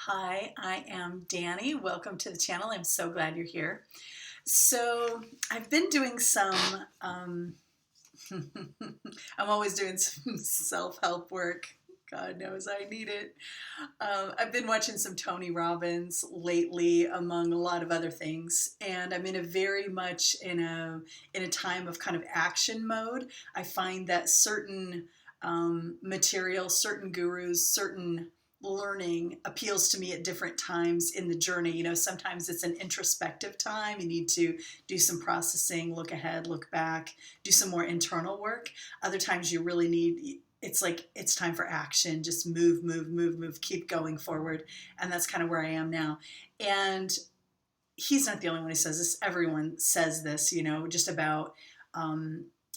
Hi, I am Danny. Welcome to the channel. I'm so glad you're here. So, I've been doing some, I'm always doing some self-help work. God knows I need it. I've been watching some Tony Robbins lately, among a lot of other things, and I'm in a very much in a time of kind of action mode. I find that certain material, certain gurus, certain learning appeals to me at different times in the journey. Sometimes it's an introspective time. You need to do some processing, look ahead, look back, do some more internal work. Other times you really need, it's like it's time for action. Just move, move, move, move, keep going forward. And that's kind of where I am now. And he's not the only one who says this. Everyone says this, just about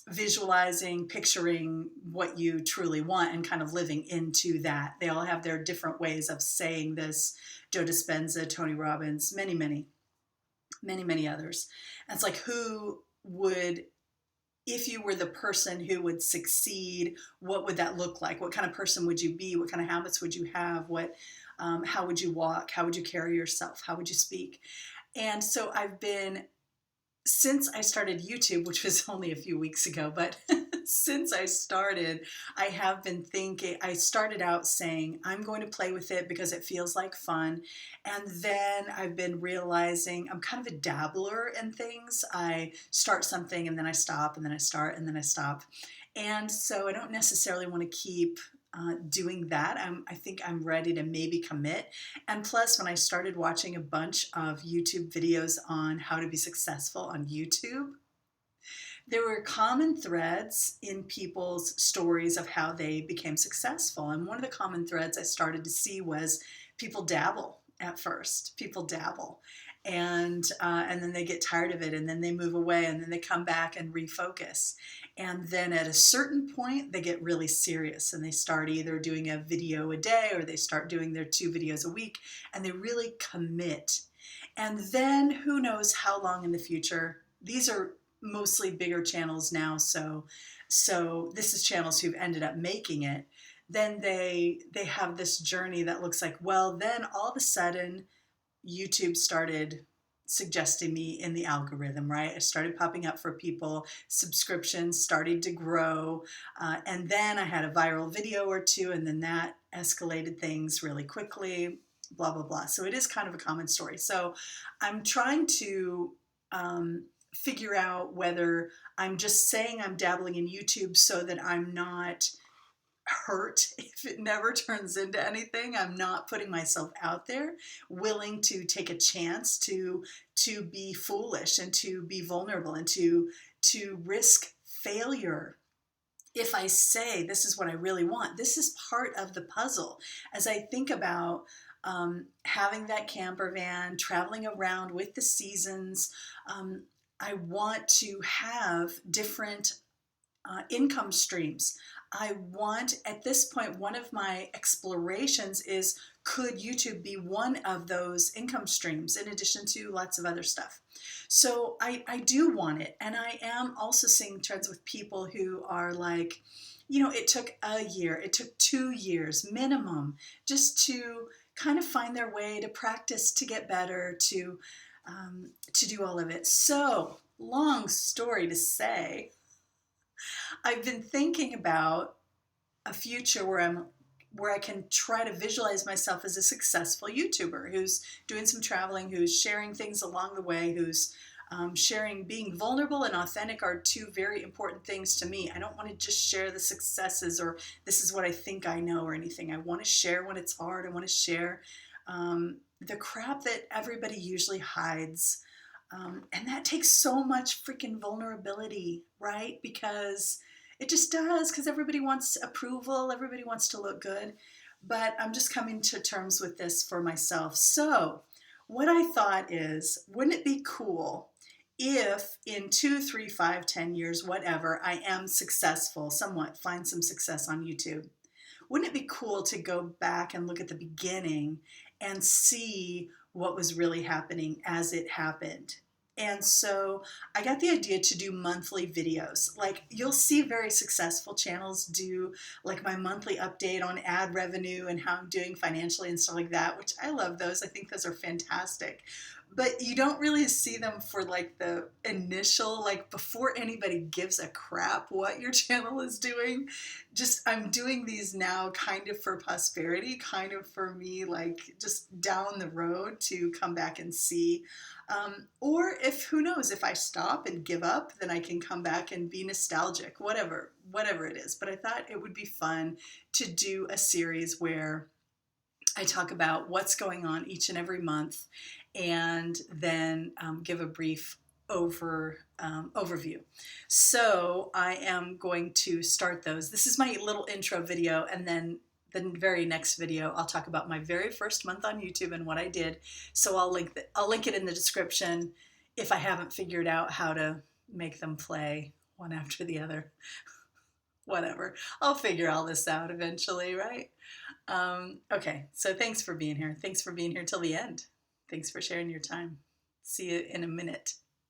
visualizing, picturing what you truly want and kind of living into that. They all have their different ways of saying this. Joe Dispenza, Tony Robbins, many, many, many, many others. And it's like, who would, if you were the person who would succeed, what would that look like? What kind of person would you be? What kind of habits would you have? How would you walk? How would you carry yourself? How would you speak? And so since I started YouTube, which was only a few weeks ago, but since I started, I have been thinking, I started out saying, I'm going to play with it because it feels like fun. And then I've been realizing I'm kind of a dabbler in things. I start something and then I stop and then I start and then I stop. And so I don't necessarily want to keep doing that. I think I'm ready to maybe commit. And plus, when I started watching a bunch of YouTube videos on how to be successful on YouTube, there were common threads in people's stories of how they became successful. And one of the common threads I started to see was people dabble at first. People dabble. And then they get tired of it, and then they move away, and then they come back and refocus. And then at a certain point, they get really serious, and they start either doing a video a day, or they start doing their 2 videos a week, and they really commit. And then who knows how long in the future. These are mostly bigger channels now, so this is channels who've ended up making it. Then they have this journey that looks like, well, then all of a sudden YouTube started suggesting me in the algorithm, right? I started popping up for people, subscriptions started to grow, and then I had a viral video or 2, and then that escalated things really quickly, blah, blah, blah. So it is kind of a common story. So I'm trying to figure out whether I'm just saying I'm dabbling in YouTube so that I'm not hurt if it never turns into anything. I'm not putting myself out there, willing to take a chance to be foolish and to be vulnerable and to risk failure. If I say this is what I really want, this is part of the puzzle. As I think about having that camper van, traveling around with the seasons, I want to have different income streams. I want, at this point, one of my explorations is, could YouTube be one of those income streams in addition to lots of other stuff? So I do want it. And I am also seeing trends with people who are like, it took a year, it took 2 years minimum just to kind of find their way, to practice, to get better, to do all of it. So long story to say, I've been thinking about a future where I can try to visualize myself as a successful YouTuber who's doing some traveling, who's sharing things along the way, who's sharing. Being vulnerable and authentic are 2 very important things to me. I don't want to just share the successes or this is what I think I know or anything. I want to share when it's hard. I want to share the crap that everybody usually hides. And that takes so much freaking vulnerability, right? Because it just does, because everybody wants approval, everybody wants to look good. But I'm just coming to terms with this for myself. So what I thought is, wouldn't it be cool if in 2, 3, 5, 10 years, whatever, I am successful, somewhat, find some success on YouTube? Wouldn't it be cool to go back and look at the beginning and see what was really happening as it happened? And so I got the idea to do monthly videos. Like you'll see very successful channels do like my monthly update on ad revenue and how I'm doing financially and stuff like that, which I love those. I think those are fantastic. But you don't really see them for like the initial, like before anybody gives a crap what your channel is doing. Just I'm doing these now kind of for prosperity, kind of for me, like just down the road to come back and see. Or if, who knows, if I stop and give up, then I can come back and be nostalgic, whatever it is. But I thought it would be fun to do a series where I talk about what's going on each and every month, and then give a brief overview. So I am going to start those. This is my little intro video, and then the very next video I'll talk about my very first month on YouTube and what I did. So I'll link it in the description if I haven't figured out how to make them play one after the other. Whatever. I'll figure all this out eventually, right? Okay, so thanks for being here. Thanks for being here till the end. Thanks for sharing your time. See you in a minute.